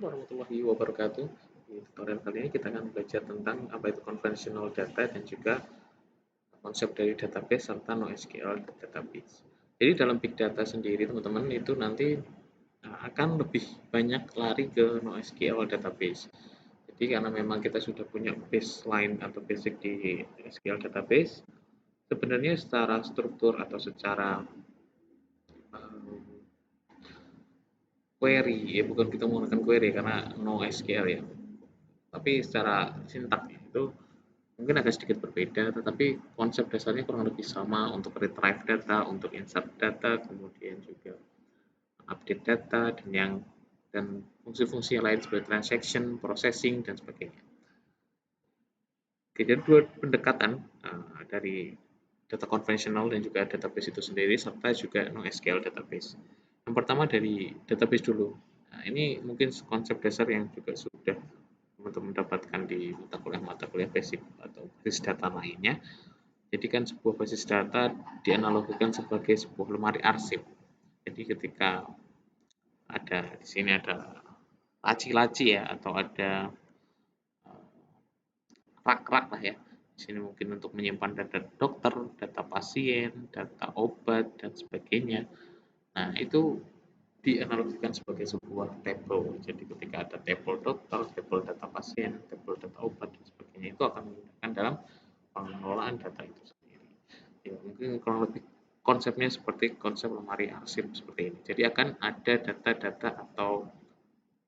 warahmatullahi wabarakatuh. Di tutorial kali ini kita akan belajar tentang apa itu conventional data dan juga konsep dari database serta NoSQL database. Jadi dalam big data sendiri teman-teman itu nanti akan lebih banyak lari ke NoSQL database. Jadi karena memang kita sudah punya baseline atau basic di SQL database, sebenarnya secara struktur atau secara query, ya bukan kita menggunakan query karena NoSQL ya, tapi secara sintak itu mungkin agak sedikit berbeda, tetapi konsep dasarnya kurang lebih sama untuk retrieve data, untuk insert data, kemudian juga update data dan fungsi-fungsi yang lain seperti transaction, processing dan sebagainya. Oke, jadi dua pendekatan dari data konvensional dan juga database itu sendiri serta juga NoSQL database. Yang pertama dari database dulu. Nah, ini mungkin konsep dasar yang juga sudah teman-teman dapatkan di mata kuliah basic atau basis data lainnya. Jadi kan sebuah basis data dianalogikan sebagai sebuah lemari arsip. Jadi ketika ada di sini ada laci-laci ya atau ada rak-rak lah ya. Di sini mungkin untuk menyimpan data dokter, data pasien, data obat dan sebagainya. Nah, itu dianalogikan sebagai sebuah table. Jadi ketika ada table dokter, table data pasien, table data obat dan sebagainya itu akan menggunakan dalam pengelolaan data itu sendiri. Ya, mungkin kurang lebih konsepnya seperti konsep lemari arsip seperti ini. Jadi akan ada data-data atau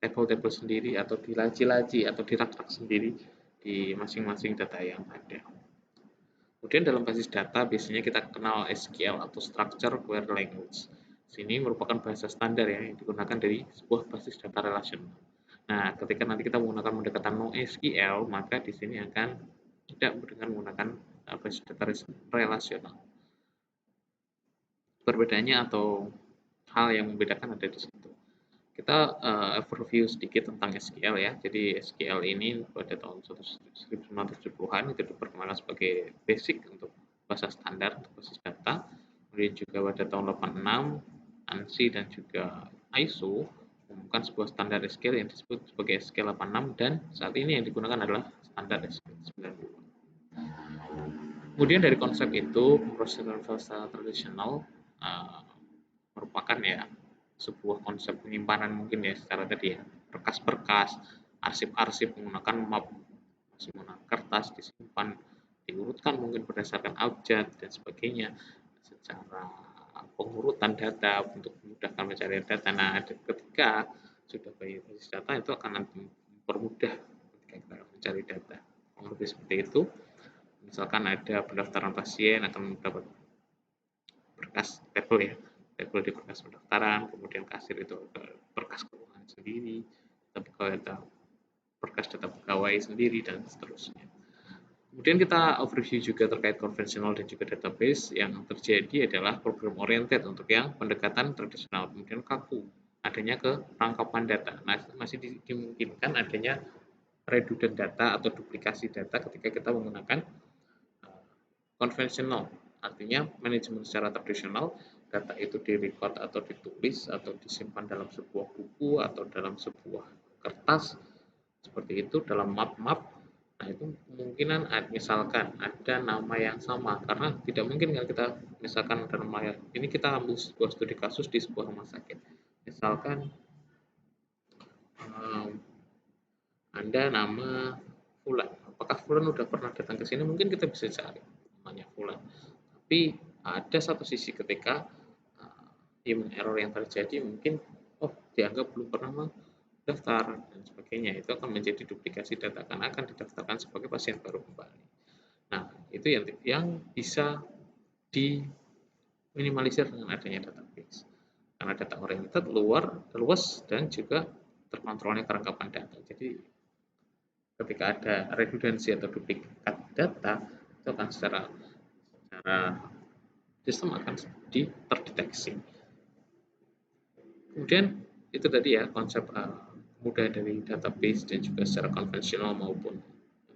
table-table sendiri atau di laci-laci atau di rak-rak sendiri di masing-masing data yang ada. Kemudian dalam basis data biasanya kita kenal SQL atau Structure Query Language. Sini merupakan bahasa standar ya yang digunakan dari sebuah basis data relasional. Nah, ketika nanti kita menggunakan pendekatan NoSQL, maka di sini akan tidak dengan menggunakan basis data relasional. Perbedaannya atau hal yang membedakan ada di situ. Kita overview sedikit tentang SQL ya. Jadi SQL ini pada tahun 1970-an itu diperkenalkan sebagai basic untuk bahasa standar untuk basis data. Kemudian juga pada tahun 86 ANSI dan juga ISO mengumumkan sebuah standar SQL yang disebut sebagai SQL 86 dan saat ini yang digunakan adalah standar SQL 90. Kemudian dari konsep itu prosedur bahasa tradisional merupakan ya sebuah konsep penyimpanan mungkin ya secara tadi ya berkas-berkas, arsip-arsip menggunakan map, masih menggunakan kertas disimpan, diurutkan mungkin berdasarkan abjad dan sebagainya secara pengurutan data untuk memudahkan pencarian data. Nah, ketika sudah basis data itu akan mempermudah ketika kita mencari data. Lebih seperti itu. Misalkan ada pendaftaran pasien atau mendapat berkas tabel ya, tabel di berkas pendaftaran, kemudian kasir itu berkas keuangan sendiri, tapi kalau ada berkas data pegawai sendiri dan seterusnya. Kemudian kita overview juga terkait konvensional dan juga database. Yang terjadi adalah program oriented untuk yang pendekatan tradisional, kemudian kaku adanya ke rangkapan data. Nah, masih dimungkinkan adanya redundant data atau duplikasi data ketika kita menggunakan konvensional. Artinya manajemen secara tradisional, data itu direcord atau ditulis atau disimpan dalam sebuah buku atau dalam sebuah kertas seperti itu dalam map-map. Nah, itu kemungkinan misalkan ada nama yang sama karena tidak mungkin kalau kita misalkan ada nama ini kita ambil sebuah studi kasus di sebuah rumah sakit. Misalkan Anda nama Fulan. Apakah Fulan udah pernah datang ke sini? Mungkin kita bisa cari namanya Fulan. Tapi ada satu sisi ketika human error yang terjadi mungkin dianggap belum pernah daftar dan sebagainya, itu akan menjadi duplikasi data karena akan didaftarkan sebagai pasien baru kembali. Nah, itu yang bisa diminimalisir dengan adanya database. Karena data oriented luas dan juga terkontrolnya kerangkapan data. Jadi ketika ada redundancy atau duplikat data itu akan secara sistem akan terdeteksi. Kemudian itu tadi ya konsep mudah dari database dan juga secara konvensional maupun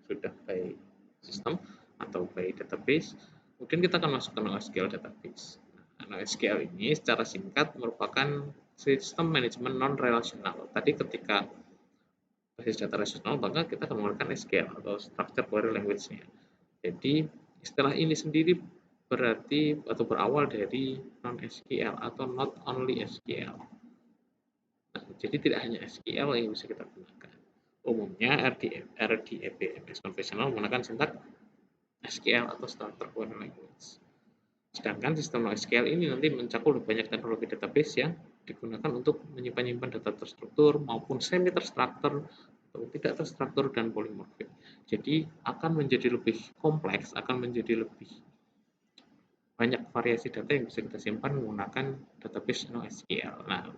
sudah by sistem atau by database. Kemudian kita akan masuk ke NoSQL database. NoSQL ini secara singkat merupakan sistem manajemen non relasional. Tadi ketika basis data relasional, maka kita akan menggunakan SQL atau Structured Query Language-nya. Jadi istilah ini sendiri berarti atau berawal dari non-SQL atau not only SQL. Nah, jadi tidak hanya SQL yang bisa kita gunakan. Umumnya RDBMS konvensional menggunakan sintak SQL atau Structured Query Language. Sedangkan sistem NoSQL ini nanti mencakup lebih banyak teknologi database yang digunakan untuk menyimpan data terstruktur maupun semi terstruktur atau tidak terstruktur dan polimorfik. Jadi akan menjadi lebih kompleks, akan menjadi lebih banyak variasi data yang bisa kita simpan menggunakan database NoSQL. Nah,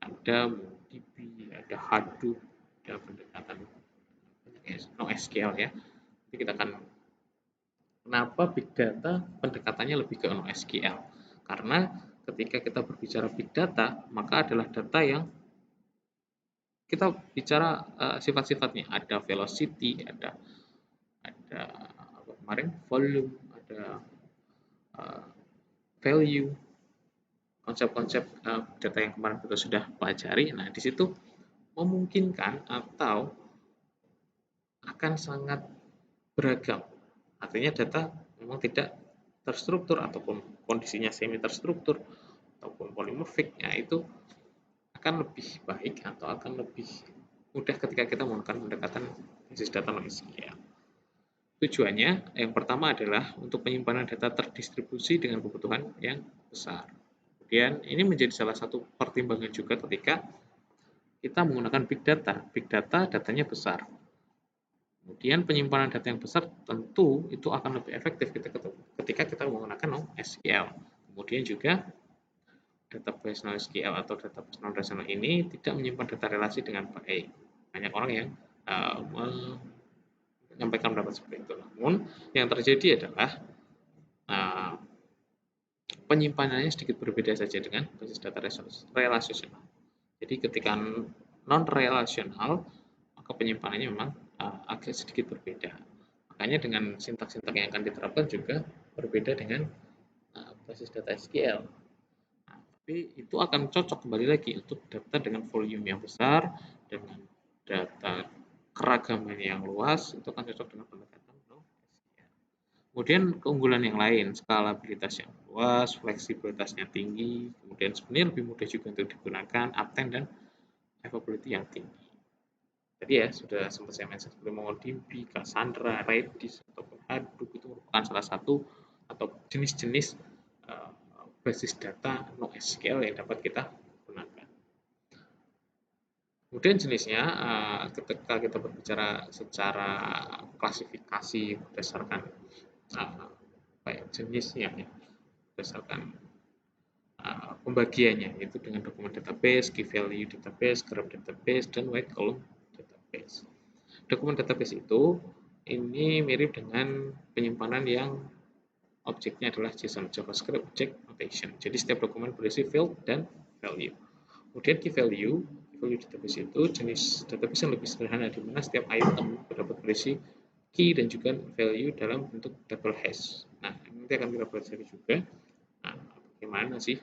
ada MongoDB, ada Hadoop, ada pendekatan NoSQL ya. Jadi kita akan kenapa Big Data pendekatannya lebih ke NoSQL? Karena ketika kita berbicara Big Data, maka adalah data yang kita bicara sifat-sifatnya. Ada velocity, ada apa kemarin volume, ada value, konsep-konsep data yang kemarin kita sudah pelajari. Nah, di situ memungkinkan atau akan sangat beragam. Artinya data memang tidak terstruktur ataupun kondisinya semi terstruktur ataupun polimorfik, ya itu akan lebih baik atau akan lebih mudah ketika kita menggunakan pendekatan basis data NoSQL. Tujuannya yang pertama adalah untuk penyimpanan data terdistribusi dengan kebutuhan yang besar. Kemudian ini menjadi salah satu pertimbangan juga ketika kita menggunakan big data. Big data datanya besar. Kemudian penyimpanan data yang besar tentu itu akan lebih efektif ketika kita menggunakan NoSQL. Kemudian juga database NoSQL atau database non-relational ini tidak menyimpan data relasi dengan baik. Banyak orang yang menyampaikan pendapat seperti itu. Namun yang terjadi adalah penyimpanannya sedikit berbeda saja dengan basis data relasional. Jadi ketika non-relasional, maka penyimpanannya memang agak sedikit berbeda. Makanya dengan sintak-sintak yang akan diterapkan juga berbeda dengan basis data SQL. Nah, tapi itu akan cocok kembali lagi untuk data dengan volume yang besar, dengan data keragaman yang luas, itu akan cocok dengan pendekatan SQL. Kemudian keunggulan yang lain, skalabilitas yang luas, fleksibilitasnya tinggi, kemudian sebenarnya lebih mudah juga untuk digunakan, uptime dan availability yang tinggi. Tadi ya sudah sempat saya mention seperti MongoDB, Cassandra, Redis ataupun Hadoop itu merupakan salah satu atau jenis-jenis basis data NoSQL yang dapat kita gunakan. Kemudian jenisnya ketika kita berbicara secara klasifikasi berdasarkan jenisnya ya, berdasarkan pembagiannya yaitu dengan dokumen database, key value database, graph database, dan wide column database. Dokumen database itu ini mirip dengan penyimpanan yang objeknya adalah JSON, JavaScript Object Notation. Jadi setiap dokumen berisi field dan value. Kemudian key value database itu jenis database yang lebih sederhana di mana setiap item dapat berisi key dan juga value dalam bentuk double hash. Nah, nanti akan kita pelajari juga bagaimana sih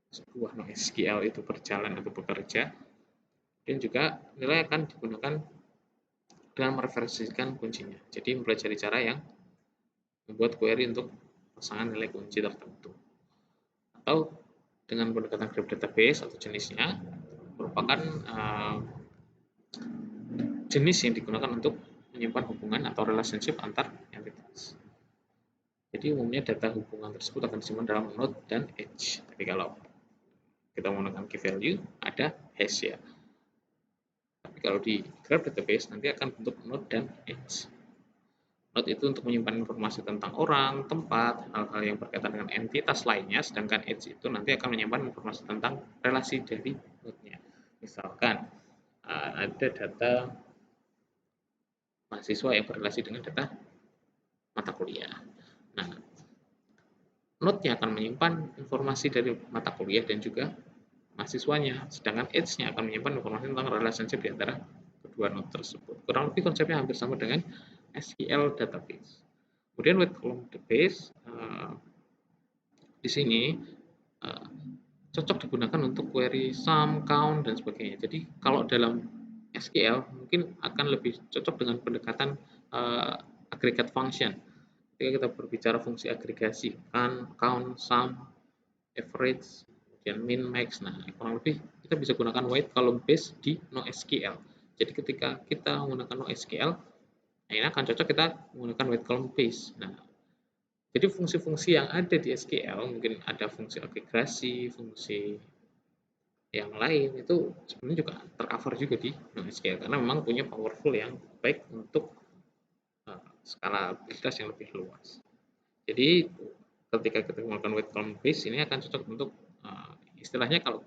sebuah NoSQL itu berjalan atau bekerja, dan juga nilai akan digunakan dengan mereferensikan kuncinya. Jadi mempelajari cara yang membuat query untuk pasangan nilai kunci tertentu. Atau dengan pendekatan graph database atau jenisnya merupakan jenis yang digunakan untuk menyimpan hubungan atau relationship antar entitas. Jadi umumnya data hubungan tersebut akan disimpan dalam node dan edge. Tapi kalau kita menggunakan key value, ada hash ya. Tapi kalau di graph database nanti akan bentuk node dan edge. Node itu untuk menyimpan informasi tentang orang, tempat, hal-hal yang berkaitan dengan entitas lainnya, sedangkan edge itu nanti akan menyimpan informasi tentang relasi dari node-nya. Misalkan ada data mahasiswa yang berrelasi dengan data mata kuliah. Nah, node-nya akan menyimpan informasi dari mata kuliah dan juga mahasiswanya, sedangkan edge-nya akan menyimpan informasi tentang relationship di antara kedua node tersebut. Kurang lebih konsepnya hampir sama dengan SQL database. Kemudian wide column database di sini cocok digunakan untuk query sum, count, dan sebagainya. Jadi kalau dalam SQL mungkin akan lebih cocok dengan pendekatan aggregate function. Ketika kita berbicara fungsi agregasi, count, sum, average, kemudian min, max. Nah, kurang lebih kita bisa gunakan white column base di NoSQL. Jadi ketika kita menggunakan NoSQL, nah ini akan cocok kita menggunakan white column base. Nah, jadi fungsi-fungsi yang ada di SQL, mungkin ada fungsi agregasi, fungsi yang lain itu sebenarnya juga tercover juga di NoSQL karena memang punya powerful yang baik untuk skalabilitas yang lebih luas. Jadi ketika kita menggunakan wait column base ini akan cocok untuk istilahnya kalau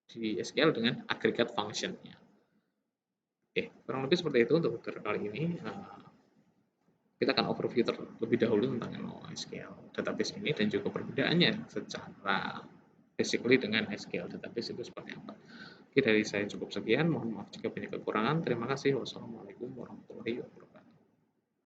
di SQL dengan aggregate functionnya. Oke, kurang lebih seperti itu untuk tutorial kali ini. Kita akan overview terlebih dahulu tentang NoSQL database ini dan juga perbedaannya secara basically dengan SQL database itu seperti apa. Oke, dari saya cukup sekian. Mohon maaf jika banyak kekurangan. Terima kasih. Wassalamualaikum warahmatullahi wabarakatuh.